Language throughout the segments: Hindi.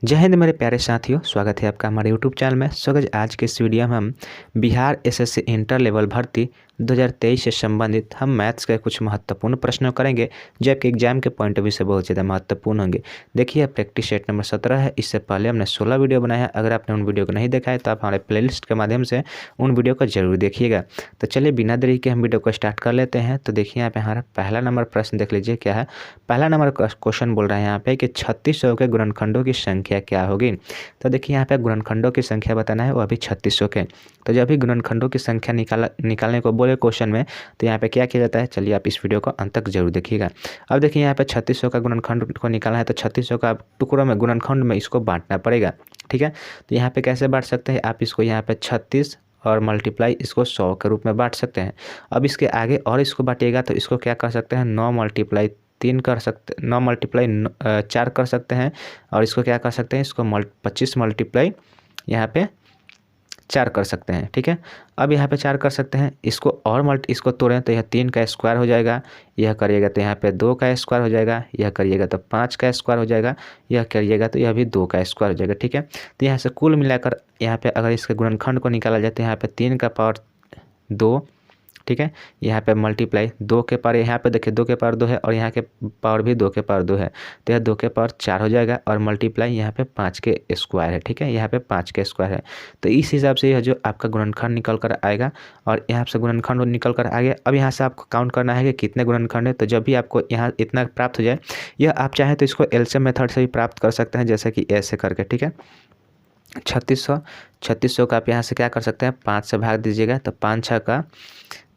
जय हिंद मेरे प्यारे साथियों, स्वागत है आपका हमारे यूट्यूब चैनल में। सो गाइस, आज के इस वीडियो में हम बिहार एसएससी इंटर लेवल भर्ती 2023 से संबंधित हम मैथ्स के कुछ महत्वपूर्ण प्रश्नों करेंगे जो आपके एग्जाम के पॉइंट ऑफ व्यू से बहुत ज़्यादा महत्वपूर्ण होंगे। देखिए, प्रैक्टिस सेट नंबर 17 है। इससे पहले हमने 16 वीडियो बनाया है। अगर आपने उन वीडियो को नहीं देखा है तो आप हमारे प्लेलिस्ट के माध्यम से उन वीडियो को जरूर देखिएगा। तो चलिए बिना देरी के हम वीडियो को स्टार्ट कर लेते हैं। तो देखिए, यहाँ पे हमारा पहला नंबर प्रश्न देख लीजिए क्या है। पहला नंबर क्वेश्चन बोल रहा है यहाँ पे कि 3600 के गुणनखंडों की संख्या क्या होगी। तो देखिए, यहाँ पे गुणनखंडों की संख्या बताना है, वो अभी 3600 के। तो जब भी गुणनखंडों की संख्या निकालने को बोले क्वेश्चन में, तो यहाँ पे क्या किया जाता है, चलिए आप इस वीडियो को अंत तक जरूर देखिएगा। अब देखिए, यहाँ पे 3600 का गुणनखंड को निकालना है तो 3600 का टुकड़ों में गुणनखंड में इसको बांटना पड़ेगा। ठीक है, तो यहाँ पे कैसे बांट सकते हैं आप इसको, यहाँ पे 36 और मल्टीप्लाई इसको 100 के रूप में बांट सकते हैं। अब इसके आगे और इसको बांटिएगा तो इसको क्या कर सकते हैं, 9 मल्टीप्लाई 3 कर सकते, 9 मल्टीप्लाई 4 कर सकते हैं। और इसको क्या कर सकते हैं, इसको 25 मल्टीप्लाई यहाँ पे 4 कर सकते हैं। ठीक है, अब यहाँ पे 4 कर सकते हैं। इसको और इसको तोड़ें तो यह 3 का स्क्वायर हो जाएगा। यह करिएगा तो यहाँ पे 2 का स्क्वायर हो जाएगा। यह करिएगा तो 5 का स्क्वायर हो जाएगा। यह करिएगा तो यह भी 2 का स्क्वायर हो जाएगा। ठीक है, तो यहाँ से कुल मिलाकर यहाँ पे अगर इसके गुणनखंड को निकाला जाए तो यहाँ पे 3 का पावर 2। ठीक है, यहाँ पे मल्टीप्लाई 2 के पावर, यहाँ पे देखिए 2 के पावर 2 है और यहाँ के पावर भी 2 के पावर 2 है, तो यह 2 के पावर 4 हो जाएगा। और मल्टीप्लाई यहाँ पे 5 के स्क्वायर है। ठीक है, यहाँ पे 5 के स्क्वायर है। तो इस हिसाब से यह जो आपका गुणनखंड निकल कर आएगा और यहाँ से गुणनखंड निकल कर आ गया। अब यहाँ से आपको काउंट करना है कि कितने गुणनखंड है। तो जब भी आपको यहाँ इतना प्राप्त हो जाए, यह आप चाहें तो इसको एलसीएम मेथड से भी प्राप्त कर सकते हैं, जैसे कि ऐसे करके। ठीक है, 3600 का आप यहाँ से क्या कर सकते हैं, 5 से भाग दीजिएगा तो 5 6 का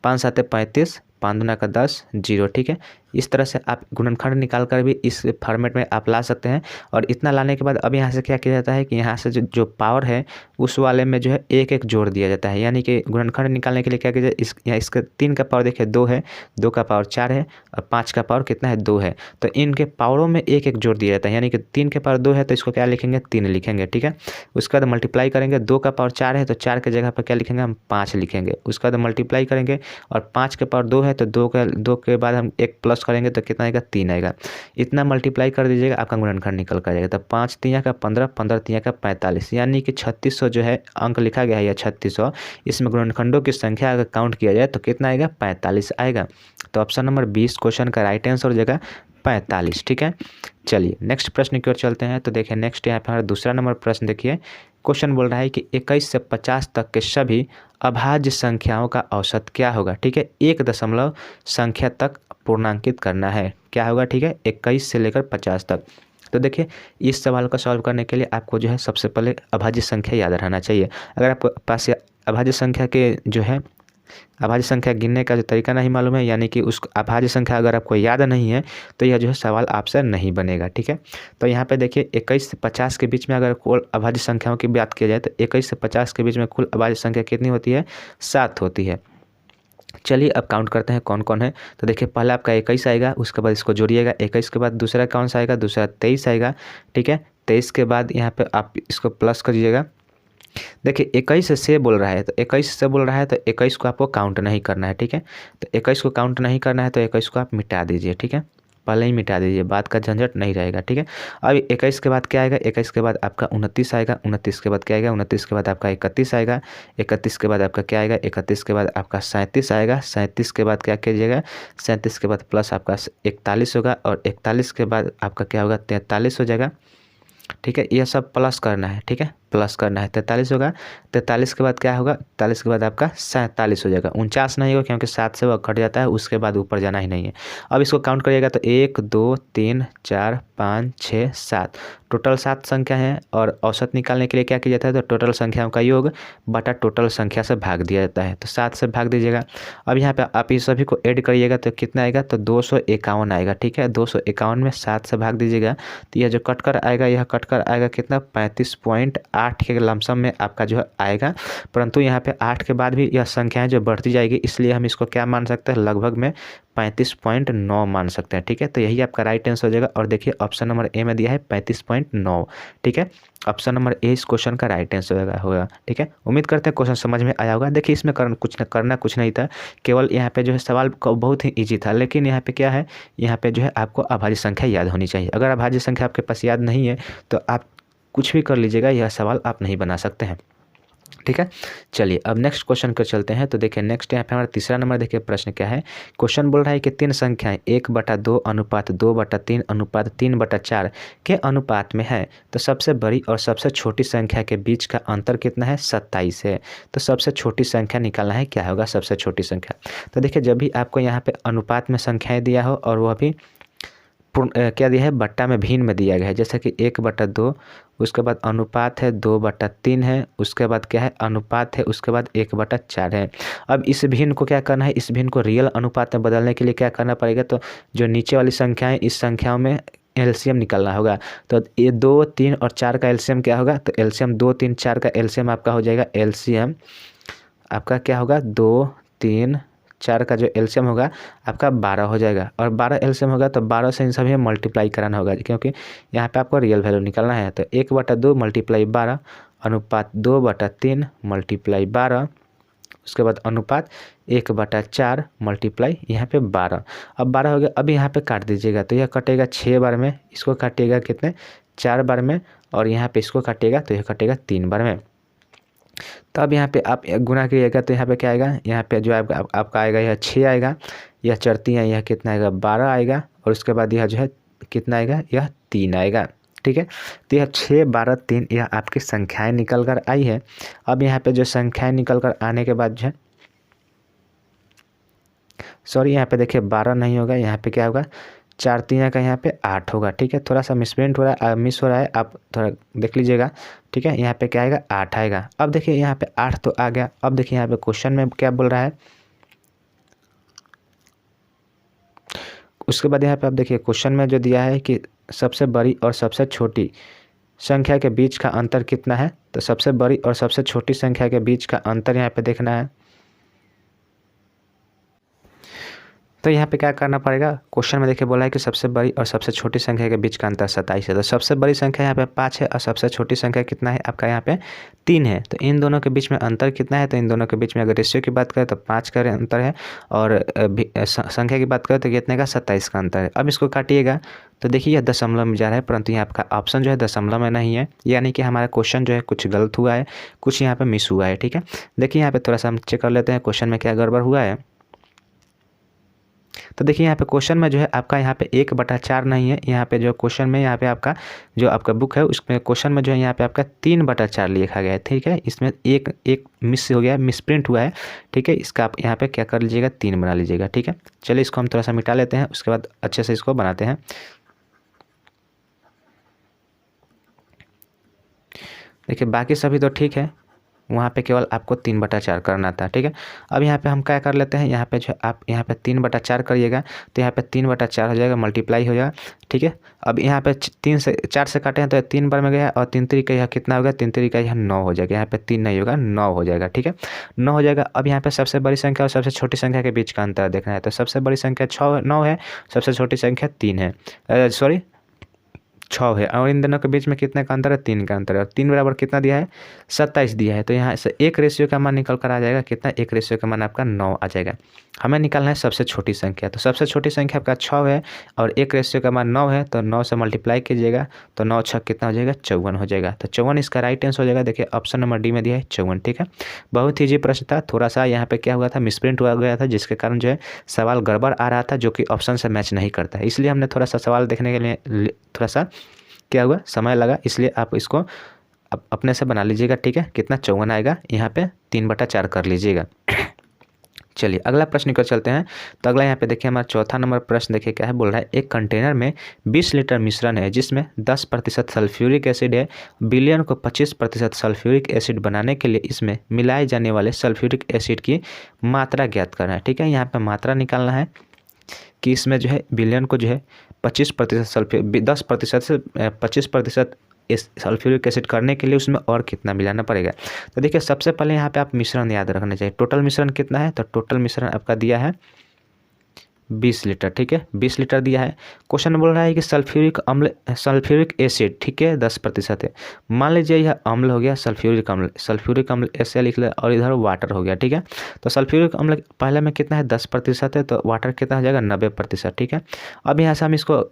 5 7 35, 5 दूना का 10, 0। ठीक है, इस तरह से आप गुणनखंड निकाल कर भी इस फॉर्मेट में आप ला सकते हैं। और इतना लाने के बाद अब यहाँ से क्या किया जाता है कि यहाँ से जो पावर है उस वाले में जो है एक एक जोड़ दिया जाता है। यानी कि गुणनखंड निकालने के लिए क्या किया जाए, यहाँ इसका 3 का पावर देखिए 2 है, 2 का पावर 4 है और 5 का पावर कितना है, 2 है। तो इनके पावरों में एक एक जोड़ दिया जाता है। यानी कि 3 के पावर 2 है तो इसको क्या लिखेंगे, 3 लिखेंगे। ठीक है, उसके बाद मल्टीप्लाई करेंगे, 2 का पावर 4 है तो 4 के जगह पर क्या लिखेंगे, हम 5 लिखेंगे। उसके बाद मल्टीप्लाई करेंगे और 5 के पावर 2 है तो 2 के बाद हम एक प्लस करेंगे तो कितना आएगा, 3 आएगा। इतना मल्टीप्लाई कर दीजिएगा, आपका गुणनखंड निकल कर जाएगा। तो 5 तिया का 15, 15 तिया का 45, यानी कि 3600 जो है अंक लिखा गया है या 3600, इसमें गुणनखंडों की संख्या अगर काउंट किया जाए तो कितना आएगा, 45 आएगा। तो ऑप्शन नंबर 20 क्वेश्चन का राइट आंसर हो जाएगा 45। ठीक है, चलिए नेक्स्ट प्रश्न की ओर चलते हैं। तो देखिए नेक्स्ट यहाँ पे हमारा दूसरा नंबर प्रश्न देखिए। क्वेश्चन बोल रहा है कि 21 से 50 तक के सभी अभाज्य संख्याओं का औसत क्या होगा। ठीक है, 1 दशमलव संख्या तक पूर्णांकित करना है, क्या होगा। ठीक है, 21 से लेकर 50 तक। तो देखिए, इस सवाल को सॉल्व करने के लिए आपको जो है सबसे पहले अभाज्य संख्या याद रहना चाहिए। अगर आपको पास अभाज्य संख्या के जो है अभाज्य संख्या गिनने का जो तरीका नहीं मालूम है, यानी कि उस अभाज्य संख्या अगर आपको याद नहीं है तो यह जो है सवाल आपसे नहीं बनेगा। ठीक है, तो यहाँ पे देखिए 21 से 50 के बीच में अगर कुल अभाज्य संख्याओं की बात की जाए तो 21 से 50 के बीच में कुल अभाज्य संख्या कितनी होती है, 7 होती है। चलिए अब काउंट करते हैं कौन कौन है। तो देखिए, पहला आपका 21 आएगा, उसके बाद इसको जोड़िएगा, 21 के बाद दूसरा कौन सा आएगा, दूसरा 23 आएगा। ठीक है, 23 के बाद यहाँ पे आप इसको प्लस करिएगा। देखिए 21 से बोल रहा है तो 21 से बोल रहा है तो 21 को आपको काउंट नहीं करना है। ठीक है, तो 21 को काउंट नहीं करना है तो 21 को आप मिटा दीजिए। ठीक है, पहले ही मिटा दीजिए, बात का झंझट नहीं रहेगा। ठीक है, अब 21 के बाद क्या आएगा, 21 के बाद आपका 29 आएगा, 29 के बाद क्या आएगा, 29 के बाद आपका 31 आएगा, 31 के बाद आपका क्या आएगा, 31 के बाद आपका 37 आएगा, 37 के बाद क्या कीजिएगा, 37 के बाद प्लस आपका 41 होगा और 41 के बाद आपका क्या होगा, 43 हो जाएगा। ठीक है, यह सब प्लस करना है। ठीक है, प्लस करना है, 43 होगा। 43 के बाद क्या होगा, 43 के बाद आपका 47 हो जाएगा। 49 नहीं होगा क्योंकि 7 से वह कट जाता है, उसके बाद ऊपर जाना ही नहीं है। अब इसको काउंट करिएगा तो 1 2 3 4 5 6 7, टोटल 7 संख्या है। और औसत निकालने के लिए क्या किया जाता है, तो टोटल संख्याओं का योग बटा टोटल संख्या से भाग दिया जाता है। तो 7 से भाग दीजिएगा। अब यहाँ पे आप इस सभी को ऐड करिएगा तो कितना आएगा, तो 251 आएगा। ठीक है, 251 में 7 से भाग दीजिएगा तो यह जो कट कर आएगा, यह कट कर आएगा कितना, 35.8 के लमसम में आपका जो है आएगा। परंतु यहाँ पे 8 के बाद भी यह संख्याएं जो बढ़ती जाएगी, इसलिए हम इसको क्या मान सकते हैं, लगभग में 35.9 मान सकते हैं। ठीक है, तो यही आपका राइट आंसर हो जाएगा। और देखिए ऑप्शन नंबर ए में दिया है 35.9। ठीक है, ऑप्शन नंबर ए इस क्वेश्चन का राइट आंसर होगा। ठीक है, उम्मीद करते हैं क्वेश्चन समझ में आया होगा। देखिए इसमें करना कुछ नहीं था, केवल यहाँ पे जो है सवाल बहुत ही ईजी था। लेकिन यहाँ पे क्या है, यहाँ पे जो है आपको अभाज्य संख्या याद होनी चाहिए। अगर अभाज्य संख्या आपके पास याद नहीं है तो आप कुछ भी कर लीजिएगा, यह सवाल आप नहीं बना सकते हैं। ठीक है, चलिए अब नेक्स्ट क्वेश्चन कर चलते हैं। तो देखिए नेक्स्ट यहाँ पे हमारा तीसरा नंबर देखिए प्रश्न क्या है। क्वेश्चन बोल रहा है कि तीन संख्याएं 1/2 अनुपात 2/3 अनुपात 3/4 के अनुपात में है, तो सबसे बड़ी और सबसे छोटी संख्या के बीच का अंतर कितना है, 27 है। तो सबसे छोटी संख्या निकालना है, क्या होगा सबसे छोटी संख्या। तो देखिए जब भी आपको यहाँ पे अनुपात में संख्याएँ दिया हो और वह भी क्या दिया है, बट्टा में भिन्न में दिया गया है, जैसे कि 1/2, उसके बाद अनुपात है 2/3 है, उसके बाद क्या है अनुपात है, उसके बाद 1/4 है। अब इस भिन्न को क्या करना है, इस भिन्न को रियल अनुपात में बदलने के लिए क्या करना पड़ेगा, तो जो नीचे वाली संख्याएं इस संख्याओं में एलसीएम निकालना होगा। तो ये 2, 3 और 4 का एलसीएम क्या होगा, तो एलसीएम 2, 3, 4 का एलसीएम आपका हो जाएगा, एलसीएम आपका क्या होगा 2, 3, 4 का जो एलसीएम होगा आपका 12 हो जाएगा। और 12 एलसीएम होगा तो 12 से इन सभी में मल्टीप्लाई कराना होगा, क्योंकि यहाँ पे आपको रियल वैल्यू निकालना है। तो 1/2 मल्टीप्लाई 12 अनुपात 2/3 मल्टीप्लाई 12, उसके बाद अनुपात 1/4 मल्टीप्लाई यहाँ पे 12। अब 12 हो गया, अब यहाँ पे काट दीजिएगा, तो यह कटेगा 6 बार में, इसको काटिएगा कितने 4 बार में, और यहाँ पे इसको काटिएगा तो यह कटेगा 3 बार में। तो अब यहाँ पे आप गुना करिएगा तो यहाँ पे क्या आएगा, यहाँ पे जो आपका आएगा यह 6 आएगा, यह चढ़ती है यह कितना आएगा 12 आएगा, और उसके बाद यह जो है कितना आएगा, यह 3 आएगा। ठीक है, तो यह 6, 12, 3 यह आपकी संख्याएं निकल कर आई है। अब यहाँ पे जो संख्याएं निकल कर आने के बाद जो है, सॉरी यहाँ पे देखिए 12 नहीं होगा, यहाँ पे क्या होगा 4 3 का यहाँ पे 8 होगा। ठीक है, थोड़ा सा मिसप्रिंट हो रहा है, मिस हो रहा है, आप थोड़ा देख लीजिएगा। ठीक है, यहाँ पे क्या आएगा 8 आएगा। अब देखिए यहाँ पे 8 तो आ गया। अब देखिए यहाँ पे क्वेश्चन में क्या बोल रहा है, उसके बाद यहाँ पे आप देखिए क्वेश्चन में जो दिया है कि सबसे बड़ी और सबसे छोटी संख्या के बीच का अंतर कितना है। तो सबसे बड़ी और सबसे छोटी संख्या के बीच का अंतर यहाँ पे देखना है। तो यहाँ पे क्या करना पड़ेगा, क्वेश्चन में देखिए बोला है कि सबसे बड़ी और सबसे छोटी संख्या के बीच का अंतर 27 है। तो सबसे बड़ी संख्या यहाँ पे 5 है और सबसे छोटी संख्या कितना है आपका यहाँ पे 3 है। तो इन दोनों के बीच में अंतर कितना है, तो इन दोनों के बीच में अगर रेशियो की बात करें तो 5 का अंतर है, और संख्या की बात करें तो कितने का 27 का अंतर है। अब इसको काटिएगा तो देखिए यह दशमलव में जा रहा है, परंतु यहाँ आपका ऑप्शन जो है दशमलव में नहीं है, यानी कि हमारा क्वेश्चन जो है कुछ गलत हुआ है, कुछ यहाँ पे मिस हुआ है। ठीक है, देखिए यहाँ पे थोड़ा सा हम चेक कर लेते हैं क्वेश्चन में क्या गड़बड़ हुआ है। तो देखिए यहाँ पे क्वेश्चन में जो है आपका यहाँ पे 1/4 नहीं है, यहाँ पे जो क्वेश्चन में यहाँ पे आपका जो आपका बुक है उसमें क्वेश्चन में जो है यहाँ पे आपका 3/4 लिखा गया है। ठीक है, इसमें एक मिस हो गया है, मिसप्रिंट हुआ है। ठीक है, इसका आप यहाँ पे क्या कर लीजिएगा 3 बना लीजिएगा। ठीक है, चलिए इसको हम थोड़ा सा मिटा लेते हैं, उसके बाद अच्छे से इसको बनाते हैं। देखिए बाकी सभी तो ठीक है, वहाँ पे केवल आपको 3/4 करना था। ठीक है, अब यहाँ पे हम क्या कर लेते हैं, यहाँ पे जो आप यहाँ पे 3/4 करिएगा तो यहाँ पे 3/4 हो जाएगा, मल्टीप्लाई हो जाएगा। ठीक है, अब यहाँ पे 3 से 4 से काटे हैं तो 3 बार में गया, और 3 3 का यह कितना होगा, 3 3 का यह 9 हो जाएगा। यहाँ पे 3 नहीं होगा, 9 हो जाएगा। ठीक है, 9 हो जाएगा। अब यहाँ पे सबसे बड़ी संख्या और सबसे छोटी संख्या के बीच का अंतर देखना है। तो सबसे बड़ी संख्या 9 है, सबसे छोटी संख्या 3 है, सॉरी 6 है, और इन दोनों के बीच में कितने का अंतर है, 3 का अंतर है। और 3 बराबर कितना दिया है, 27 दिया है। तो यहाँ से एक रेशियो का मान निकल कर आ जाएगा कितना, एक रेशियो का मान आपका 9 आ जाएगा। हमें निकालना है सबसे छोटी संख्या। तो सबसे छोटी संख्या आपका 6 है और एक रेशियो का मान 9 है, तो 9 से मल्टीप्लाई कीजिएगा तो 9 6 कितना हो जाएगा, 54 हो जाएगा। तो 54 इसका राइट आंसर हो जाएगा। देखिए ऑप्शन नंबर डी में दिया है 54। ठीक है, बहुत ईजी प्रश्न था, थोड़ा सा यहाँ पे क्या हुआ था, मिसप्रिंट हुआ गया था, जिसके कारण जो है सवाल गड़बड़ आ रहा था, जो कि ऑप्शन से मैच नहीं करता है। इसलिए हमने थोड़ा सा सवाल देखने के लिए थोड़ा सा क्या हुआ, समय लगा, इसलिए आप इसको अपने से बना लीजिएगा। ठीक है, कितना 54 आएगा, यहाँ पे 3/4 कर लीजिएगा। चलिए अगला प्रश्न कर चलते हैं। तो अगला यहाँ पे देखिए हमारा चौथा नंबर प्रश्न देखिए क्या है, बोल रहा है एक कंटेनर में 20 लीटर मिश्रण है जिसमें 10% सल्फ्यूरिक एसिड है। बिलियन को 25% सल्फ्यूरिक एसिड बनाने के लिए इसमें मिलाए जाने वाले सल्फ्यूरिक एसिड की मात्रा ज्ञात करना है। ठीक है, यहाँ पर मात्रा निकालना है कि इसमें जो है बिलियन को जो है 25% सल्फ्यूरिक 10% से 25% सल्फ्यूरिक एसिड करने के लिए उसमें और कितना मिलाना पड़ेगा। तो देखिए सबसे पहले यहाँ पे आप मिश्रण याद रखना चाहिए। टोटल मिश्रण कितना है, तो टोटल मिश्रण आपका दिया है 20 लीटर। ठीक है, 20 लीटर दिया है। क्वेश्चन बोल रहा है कि सल्फ्यूरिक एसिड ठीक है 10% है। मान लीजिए यह अम्ल हो गया, सल्फ्यूरिक अम्ल ऐसे लिख ले, और इधर वाटर हो गया। ठीक है, तो सल्फ्यूरिक अम्ल पहले में कितना है 10% है, तो वाटर कितना हो जाएगा 90%। ठीक है, अब यहाँ से हम इसको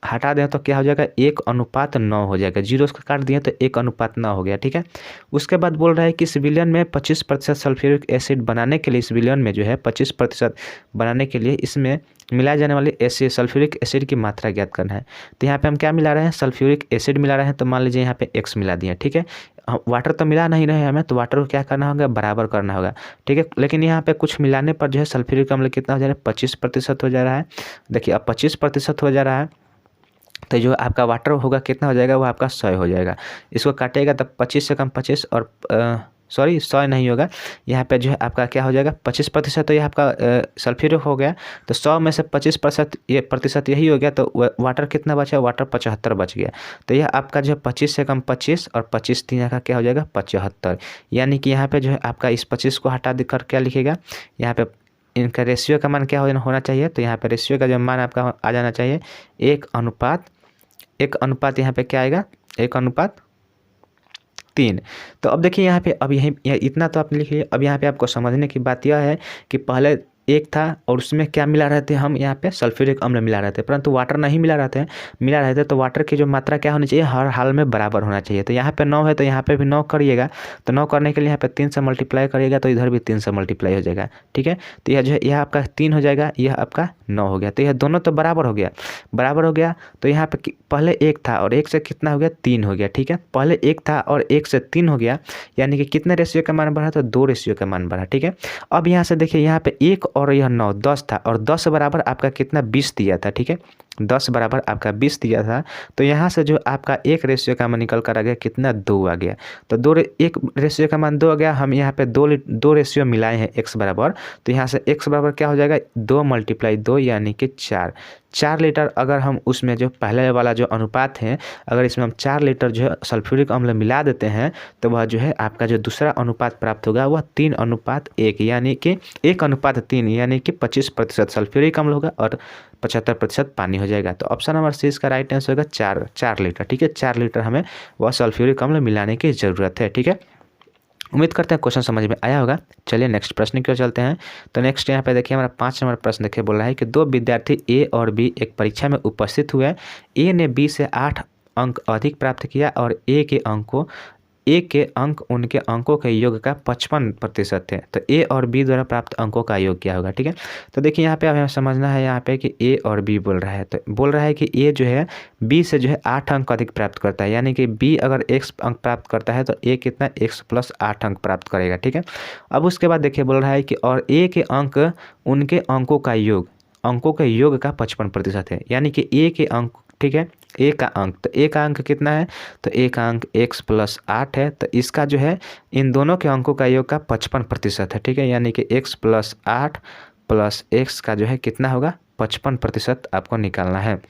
हटा दें तो क्या हो जाएगा 1:9 हो जाएगा। 0 उसका काट दिए तो 1:9 हो गया, ठीक है। उसके बाद बोल रहा है कि इस विलयन में 25% सल्फ्यूरिक एसिड बनाने के लिए, इस विलयन में जो है 25% बनाने के लिए इसमें मिलाए जाने वाले एसिड सल्फ्यूरिक एसिड की मात्रा ज्ञात करना है। तो यहाँ पे हम क्या मिला रहे हैं, सल्फ्यूरिक एसिड मिला रहे हैं। तो मान लीजिए यहाँ पे x मिला दिए, ठीक है। वाटर तो मिला नहीं रहे हमें, तो वाटर को क्या करना होगा, बराबर करना होगा, ठीक है। लेकिन यहाँ पे कुछ मिलाने पर जो है सल्फ्यूरिक अम्ल कितना हो जा रहा है, 25% हो जा रहा है। देखिए अब 25% हो जा रहा है तो जो आपका वाटर होगा कितना हो जाएगा, वो आपका 100 हो जाएगा। इसको काटेगा तब 25 से कम 25 और सॉरी 100 नहीं होगा, यहाँ पे जो है आपका क्या हो जाएगा 25%। तो ये आपका सल्फ्यूरिक हो गया। तो 100 में से 25% ये प्रतिशत यही हो गया। तो वाटर कितना बचा, वाटर 75 बच गया। तो यह आपका जो है 25 से कम 25 और 25 3 का क्या हो जाएगा 75। यानी कि यहाँ पे जो है आपका इस 25 को हटा देकर क्या लिखेगा, यहाँ पे इनका रेशियो का मान क्या होना चाहिए। तो यहाँ पे रेशियो का जो मान आपका आ जाना चाहिए 1:1 यहाँ पे क्या आएगा 1:3। तो अब देखिए यहाँ पे अब यही इतना तो आपने लिख लिया। अब यहाँ पे आपको समझने की बात यह है कि पहले एक था और उसमें क्या मिला रहे थे हम, यहाँ पे सल्फ्यूरिक अम्ल मिला रहे थे, परंतु वाटर नहीं मिला रहे थे। तो वाटर की जो मात्रा क्या होनी चाहिए, हर हाल में बराबर होना चाहिए। तो यहाँ पे 9 है तो यहाँ पे भी 9 करिएगा। तो 9 करने के लिए यहाँ पे 3 से मल्टीप्लाई करिएगा तो इधर भी 3 से मल्टीप्लाई हो जाएगा, ठीक है। तो यह जो है यह आपका 3 हो जाएगा, यह आपका 9 हो गया। तो यह दोनों तो बराबर हो गया। तो यहाँ पे पहले 1 था और 1 से कितना हो गया 3 हो गया, ठीक है। पहले 1 था और 1 से 3 हो गया, यानी कि कितने रेशियो का मान बढ़ा, तो 2 रेशियो का मान बढ़ा, ठीक है। अब यहाँ से देखिए यहाँ पे 1 और यह 9 10 था और 10 बराबर आपका कितना 20 दिया था, ठीक है। 10 बराबर आपका 20 दिया था। तो यहाँ से जो आपका एक रेशियो का मान निकल कर आ गया कितना 2 आ गया। तो एक रेशियो का मान 2 आ गया। हम यहाँ पे 2 रेशियो मिलाए हैं x बराबर। तो यहाँ से x बराबर क्या हो जाएगा 2 × 2 यानी कि 4 लीटर। अगर हम उसमें जो पहले वाला जो अनुपात है, अगर इसमें हम 4 लीटर जो है सल्फ्यूरिक अम्ल मिला देते हैं तो वह जो है आपका जो दूसरा अनुपात प्राप्त होगा वह 3:1 यानी कि 1:3 यानी कि 25% सल्फ्यूरिक अम्ल होगा और 75% पानी हो जाएगा। तो ऑप्शन नंबर सी इसका राइट आंसर होगा 4 लीटर, ठीक है। 4 लीटर हमें वह सल्फ्यूरिक अम्ल मिलाने की ज़रूरत है, ठीक है। उम्मीद करते हैं क्वेश्चन समझ में आया होगा। चलिए नेक्स्ट प्रश्न की ओर चलते हैं। तो नेक्स्ट यहाँ पे देखिए हमारा 5 नंबर प्रश्न देखिए बोल रहा है कि 2 विद्यार्थी ए और बी एक परीक्षा में उपस्थित हुए। ए ने बी से 8 अंक अधिक प्राप्त किया और ए के अंक उनके अंकों के योग का 55% थे। तो ए और बी द्वारा प्राप्त अंकों का योग क्या होगा, ठीक है। तो देखिए यहाँ पे हमें समझना है यहाँ पे कि ए और बी बोल रहा है। तो बोल रहा है कि ए जो है बी से जो है 8 अंक अधिक प्राप्त करता है, यानी कि बी अगर x अंक प्राप्त करता है तो ए कितना x + 8 अंक प्राप्त करेगा, ठीक है। अब उसके बाद देखिए बोल रहा है कि और ए के अंक उनके अंकों के योग का 55% है, यानी कि ए के अंक, ठीक है। ए का अंक, तो ए का अंक कितना है, तो ए का अंक x + 8 है। तो इसका जो है इन दोनों के अंकों का योग का 55% है, ठीक है। यानी कि x + 8 + x का जो है कितना होगा 55% आपको निकालना है।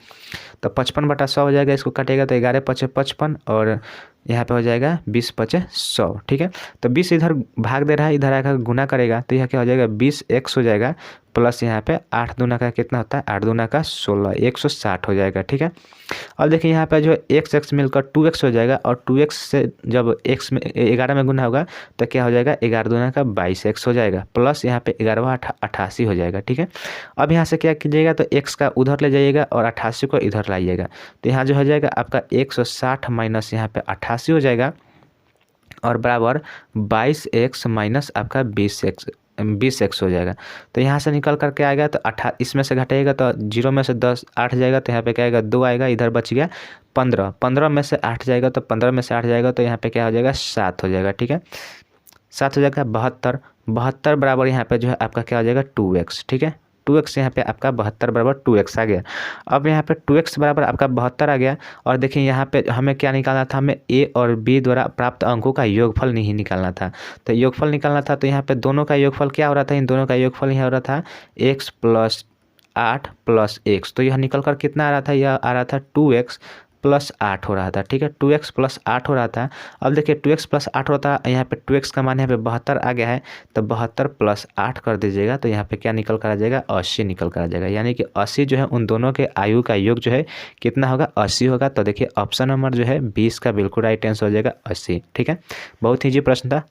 तो 55/100 हो जाएगा। इसको काटेगा तो 11 × 5 = 55 और यहाँ पे हो जाएगा 20 × 5 = 100, ठीक है। तो 20 इधर भाग दे रहा है, इधर आकर गुना करेगा तो यह क्या हो जाएगा 20x हो जाएगा प्लस यहाँ पे 8 दूना का कितना होता है 8 दूना का 16 160 हो जाएगा, ठीक है। और देखिए यहाँ पे जो x मिलकर 2x हो जाएगा और 2x से जब x में 11 में गुना होगा तो क्या हो जाएगा 11 दूना का 22x हो जाएगा प्लस यहाँ पे 11 88 हो जाएगा, ठीक है। अब यहाँ से क्या कीजिएगा तो x का उधर ले जाइएगा और 88 को इधर लाइएगा। तो यहाँ जो हो जाएगा आपका 160 माइनस यहाँ पे 88 हो जाएगा और बराबर 22x माइनस आपका 20x हो जाएगा। तो यहाँ से निकल करके आएगा तो इसमें से घटाइएगा तो 0 में से 10 8 जाएगा तो यहाँ पे क्या आएगा 2 आएगा, इधर बच गया 15 में से 8 जाएगा तो 15 में से 8 जाएगा तो यहाँ पे क्या हो जाएगा 7 हो जाएगा, ठीक है। 7 हो जाएगा 72 बराबर यहाँ पे जो है आपका क्या हो जाएगा 2x, ठीक है। 2x यहाँ पे आपका 72 बराबर 2x आ गया। अब यहाँ पे 2x बराबर आपका 72 आ गया और देखिए यहाँ पे हमें क्या निकालना था, हमें a और b द्वारा प्राप्त अंकों का योगफल नहीं निकालना था। तो योगफल निकालना था तो यहाँ पे दोनों का योगफल क्या हो रहा था, इन दोनों का योगफल यहाँ हो रहा था x + 8 + x। तो यह निकल कर कितना आ रहा था, यह आ रहा था 2x + 8 हो रहा था, ठीक है। 2x + 8 हो रहा था। अब देखिए 2x + 8 होता है, यहाँ पे 2x का मान यहाँ पे 72 आ गया है तो 72 + 8 कर दीजिएगा तो यहाँ पे क्या निकल कर आ जाएगा 80 निकल कर आ जाएगा। यानी कि 80 जो है उन दोनों के आयु का योग जो है कितना होगा 80 होगा। तो देखिए ऑप्शन नंबर जो है 20 का बिल्कुल राइट आंसर हो जाएगा 80, ठीक है। बहुत ईजी प्रश्न था।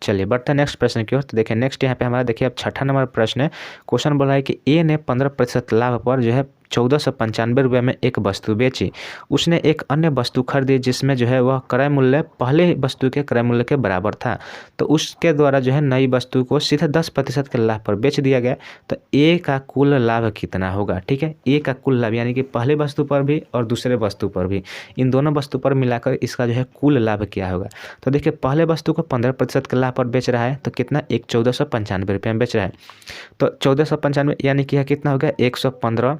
चलिए बढ़ते हैं नेक्स्ट प्रश्न की ओर। तो देखिए नेक्स्ट यहाँ पे हमारा देखिए अब 6ठा नंबर प्रश्न है। क्वेश्चन बोला है कि ए ने 15% लाभ पर जो है 1495 रुपये में एक वस्तु बेची, उसने एक अन्य वस्तु खरीदी जिसमें जो है वह क्रय मूल्य पहले वस्तु के क्रय मूल्य के बराबर था, तो उसके द्वारा जो है नई वस्तु को सीधे 10% के लाभ पर बेच दिया गया, तो ए का कुल लाभ कितना होगा। ठीक है, ए का कुल लाभ यानी कि पहले वस्तु पर भी और दूसरे वस्तु पर भी, इन दोनों वस्तु पर मिलाकर इसका जो है कुल लाभ क्या होगा। तो देखिए पहले वस्तु को 15% के लाभ पर बेच रहा है, तो कितना, 1495 रुपये में बेच रहा है, तो 1495 यानी कि यह कितना हो गया,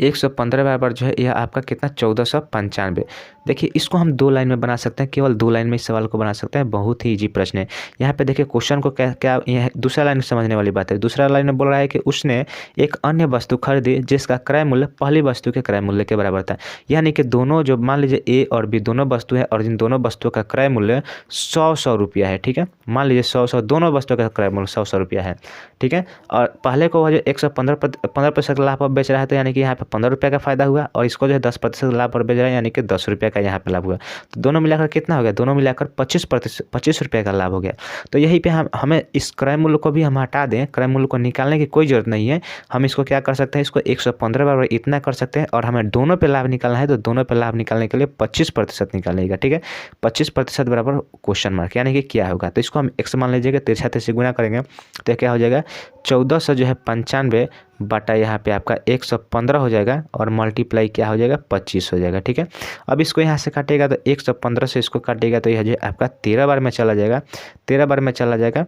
115 बराबर जो है यह आपका कितना, 1495। देखिए इसको हम 2 लाइन में बना सकते हैं, केवल 2 लाइन में इस सवाल को बना सकते हैं, बहुत ही इजी प्रश्न है। यहाँ पे देखिए क्वेश्चन को क्या यह दूसरा लाइन समझने वाली बात है। दूसरा लाइन में बोल रहा है कि उसने एक अन्य वस्तु खरीदी जिसका क्रय मूल्य पहली वस्तु के क्रय मूल्य के बराबर था, यानी कि दोनों जो मान लीजिए ए और बी दोनों वस्तु है और इन दोनों वस्तुओं का क्रय मूल्य 100 रुपया है। ठीक है, मान लीजिए 100 दोनों वस्तुओं का क्रय मूल्य 100 रुपया है। ठीक है, और पहले को वह जो 15% लाभ पर बेच रहा है, तो यानी कि यहाँ पे 15 रुपये का फायदा हुआ, और इसको जो है 10% लाभ पर बेच रहा है यानी कि 10 रुपये का यहाँ पे लाभ हुआ, तो दोनों मिलाकर कितना हो गया, दोनों मिलाकर 25 रुपये का लाभ हो गया। तो यहीं पे हमें इस क्रय मूल्य को भी हम हटा दें, क्रय मूल्य को निकालने की कोई जरूरत नहीं है। हम इसको क्या कर सकते हैं, इसको 115 बराबर इतना कर सकते हैं, और हमें दोनों पे लाभ निकालना है, तो दोनों पे लाभ निकालने के लिए 25% निकालेगा। ठीक है, 25% बराबर क्वेश्चन मार्क, यानी कि क्या होगा, तो इसको हम x मान लीजिएगा, तिरछा से गुना करेंगे तो क्या हो जाएगा, 1400 जो है 95 बटा यहाँ पे आपका 115 हो जाएगा, और मल्टीप्लाई क्या हो जाएगा, 25 हो जाएगा। ठीक है, अब इसको यहाँ से काटेगा तो 115 से इसको काटेगा तो यह जो आपका 13 बार में चला जाएगा, 13 बार में चला जाएगा।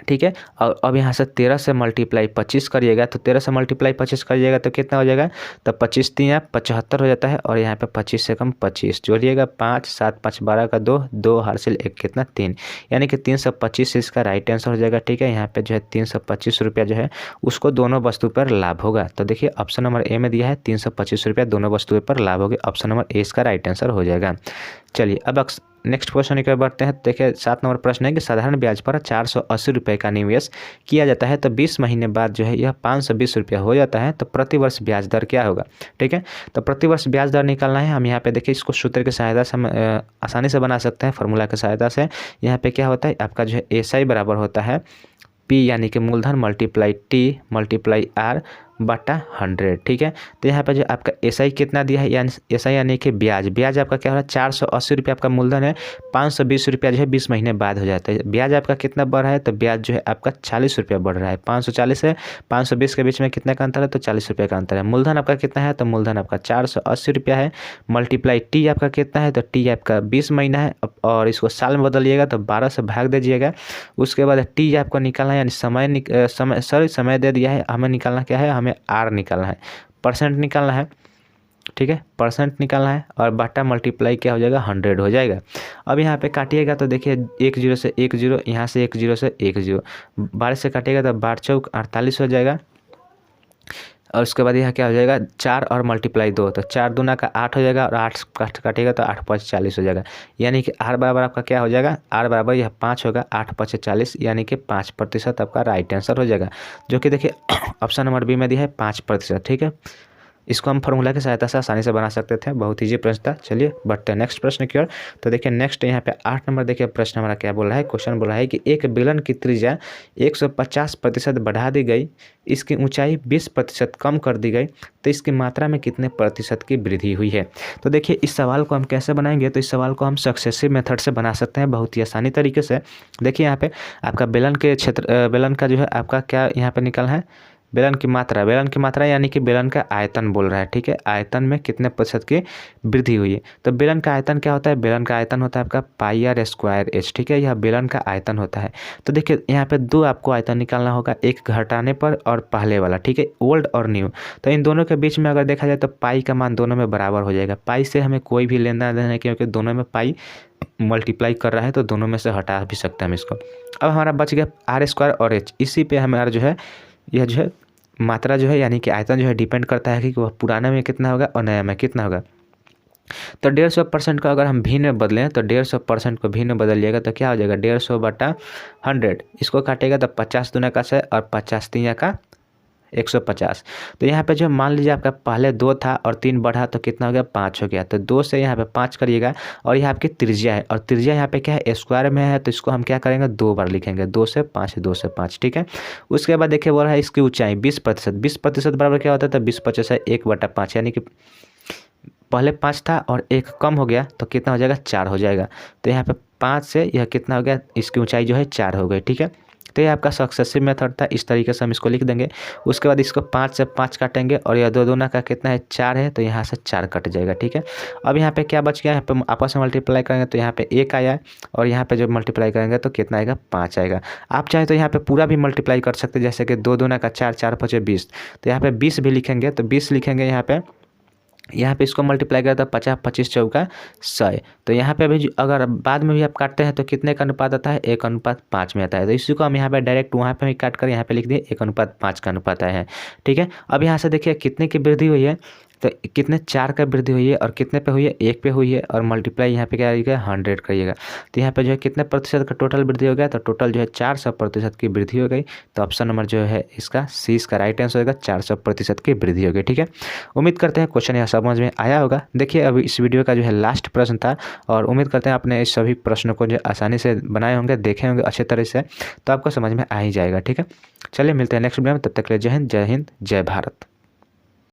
ठीक है, और अब यहाँ से 13 से मल्टीप्लाई 25 करिएगा, तो 13 से मल्टीप्लाई 25 करिएगा तो कितना हो जाएगा, तो 25 3 75 हो जाता है, और यहाँ पे 25 से कम 25 जोड़िएगा, 5 7 5 12 का 2 2 हासिल 1 कितना 3, यानी कि 325 इसका राइट आंसर हो जाएगा। ठीक है, यहाँ पे जो है 325 रुपया जो है उसको दोनों वस्तु पर लाभ होगा। तो देखिए ऑप्शन नंबर ए में दिया है 325 रुपया दोनों वस्तुओं पर लाभ होगा, ऑप्शन नंबर ए इसका राइट आंसर हो जाएगा। चलिए अब नेक्स्ट क्वेश्चन की ओर बढ़ते हैं। देखिए 7 नंबर प्रश्न है कि साधारण ब्याज पर 480 रुपये का निवेश किया जाता है, तो 20 महीने बाद जो है यह 520 रुपया हो जाता है, तो प्रतिवर्ष ब्याज दर क्या होगा। ठीक है, तो प्रतिवर्ष ब्याज दर निकालना है। हम यहाँ पे देखिए इसको सूत्र की सहायता से हम आसानी से बना सकते हैं, फार्मूला की सहायता से। यहाँ पे क्या होता है आपका जो है SI बराबर होता है P यानी कि मूलधन मल्टीप्लाई T मल्टीप्लाई R बटा 100। ठीक है, तो यहाँ पे जो आपका SI कितना दिया है, यानी SI यानी कि ब्याज आपका क्या हो रहा है, 480 रुपये आपका मूलधन है, 520 रुपया जो है 20 महीने बाद हो जाता है। ब्याज आपका कितना बढ़ रहा है, तो ब्याज जो है आपका 40 रुपया बढ़ रहा है, 540 है 520 के बीच में कितना का अंतर है, तो 40 रुपये का अंतर है। मूलधन आपका कितना है, तो मूलधन आपका 480 रुपया है, मल्टीप्लाई T आपका कितना है, तो T आपका 20 महीना है, और इसको साल में बदलिएगा तो 12 से भाग दीजिएगा। उसके बाद T आपको निकालना है, यानी समय दे दिया है, हमें निकालना क्या है, हमें R निकालना है, परसेंट निकालना है। ठीक है, परसेंट निकालना है, और बटा मल्टीप्लाई क्या हो जाएगा, 100 हो जाएगा। अब यहाँ पे काटिएगा तो देखिए 1 0 से 1 0, यहाँ से 1 0 से 1 0, 12 से काटिएगा तो 12 चौक 48 हो जाएगा, और उसके बाद यहाँ क्या हो जाएगा, 4 और मल्टीप्लाई 2, तो 4 दूना का 8 हो जाएगा, और 8 काटिएगा तो 8 5 40 हो जाएगा, यानी कि R बराबर आपका क्या हो जाएगा, R बराबर यह 5 होगा, 8 5 40, यानी कि 5% आपका राइट आंसर हो जाएगा, जो कि देखिए ऑप्शन नंबर बी में दिया है 5%। ठीक है, इसको हम फार्मूला की सहायता से आसानी से बना सकते थे, बहुत ईजी प्रश्न था। चलिए बढ़ते हैं नेक्स्ट प्रश्न की ओर। तो देखिए नेक्स्ट यहाँ पे 8 नंबर देखिए प्रश्न हमारा क्या बोल रहा है, क्वेश्चन बोल रहा है कि एक बेलन की त्रिज्या 150% बढ़ा दी गई, इसकी ऊंचाई 20% कम कर दी गई, तो इसकी मात्रा में कितने प्रतिशत की वृद्धि हुई है। तो देखिए इस सवाल को हम कैसे बनाएंगे, तो इस सवाल को हम सक्सेसिव मेथड से बना सकते हैं बहुत ही आसानी तरीके से। देखिए यहाँ पे आपका बेलन का जो है आपका क्या यहाँ पे निकलना है, बेलन की मात्रा यानी कि बेलन का आयतन बोल रहा है। ठीक है, आयतन में कितने प्रतिशत की वृद्धि हुई है, तो बेलन का आयतन क्या होता है, बेलन का आयतन होता है आपका πr²h। ठीक है, यह बेलन का आयतन होता है। तो देखिए यहाँ पे 2 आपको आयतन निकालना होगा, एक घटाने पर और पहले वाला। ठीक है, ओल्ड और न्यू, तो इन दोनों के बीच में अगर देखा जाए तो पाई का मान दोनों में बराबर हो जाएगा। पाई से हमें कोई भी लेना देना है, क्योंकि दोनों में पाई मल्टीप्लाई कर रहा है, तो दोनों में से हटा भी सकते हैं हम इसको। अब हमारा बच गया r² और h, इसी पे हमारा जो है यह जो है मात्रा जो है यानी कि आयतन जो है डिपेंड करता है कि वह पुराने में कितना होगा और नया में कितना होगा। तो 150% का अगर हम भिन्न में बदलें तो 150% को भिन्न में बदलिएगा तो क्या हो जाएगा, 150 बटा 100, इसको काटेगा तो 50 दूना का 100 और 50 3 का 150। तो यहाँ पे जो मान लीजिए आपका पहले 2 था और 3 बढ़ा तो कितना हो गया 5 हो गया। तो 2 से यहाँ पे 5 करिएगा और यह आपकी त्रिज्या है और त्रिज्या यहाँ पे क्या है स्क्वायर में है, तो इसको हम क्या करेंगे 2 बार लिखेंगे, 2 से 5 2 से 5, ठीक है। उसके बाद देखिए बोल रहा है इसकी ऊंचाई 20%। 20% बराबर क्या होता है, तो 20 है 1/5, यानी कि पहले 5 था और 1 कम हो गया तो कितना हो जाएगा 4 हो जाएगा। तो यहाँ पे 5 से यह कितना हो गया, इसकी ऊंचाई जो है 4 हो गई, ठीक है। तो ये आपका सक्सेसिव मेथड था, इस तरीके से हम इसको लिख देंगे। उसके बाद इसको 5 से 5 काटेंगे और यह 2 दूना का कितना है 4 है, तो यहाँ से 4 कट जाएगा, ठीक है। अब यहाँ पे क्या बच गया, यहाँ पे आपस में मल्टीप्लाई करेंगे तो यहाँ पे 1 आया है और यहाँ पे जब मल्टीप्लाई करेंगे तो कितना आएगा 5 आएगा। आप चाहें तो यहाँ पे पूरा भी मल्टीप्लाई कर सकते हैं, जैसे कि 2 दूना का 4, 4 5 20, तो यहाँ पे 20 भी लिखेंगे, तो 20 लिखेंगे यहाँ पे इसको मल्टीप्लाई करें तो 50 25 चौका 100। तो यहाँ पे भी अगर बाद में भी आप काटते हैं तो कितने का अनुपात आता है, 1:5 में आता है। तो इसी को हम यहाँ पे डायरेक्ट वहाँ पे भी काट कर यहाँ पे लिख दिए 1:5 का अनुपात आया है, ठीक है। अब यहाँ से देखिए कितने की वृद्धि हुई है, तो कितने 4 का वृद्धि हुई है और कितने पे हुई है 1 पे हुई है, और मल्टीप्लाई यहाँ पे क्या आएगा 100 करिएगा। तो यहाँ पे जो है कितने प्रतिशत का टोटल वृद्धि हो गया, तो टोटल जो है 400% की वृद्धि हो गई। तो ऑप्शन नंबर जो है इसका सी इसका राइट आंसर होगा, 400% की वृद्धि हो गई, ठीक है। उम्मीद करते हैं क्वेश्चन यहाँ समझ में आया होगा। देखिए अभी इस वीडियो का जो है लास्ट प्रश्न था और उम्मीद करते हैं आपने इस सभी प्रश्नों को जो आसानी से बनाए होंगे, देखे होंगे अच्छे तरह से, तो आपको समझ में आ ही जाएगा, ठीक है। चलिए मिलते हैं नेक्स्ट वीडियो में, तब तक के लिए जय हिंद जय भारत।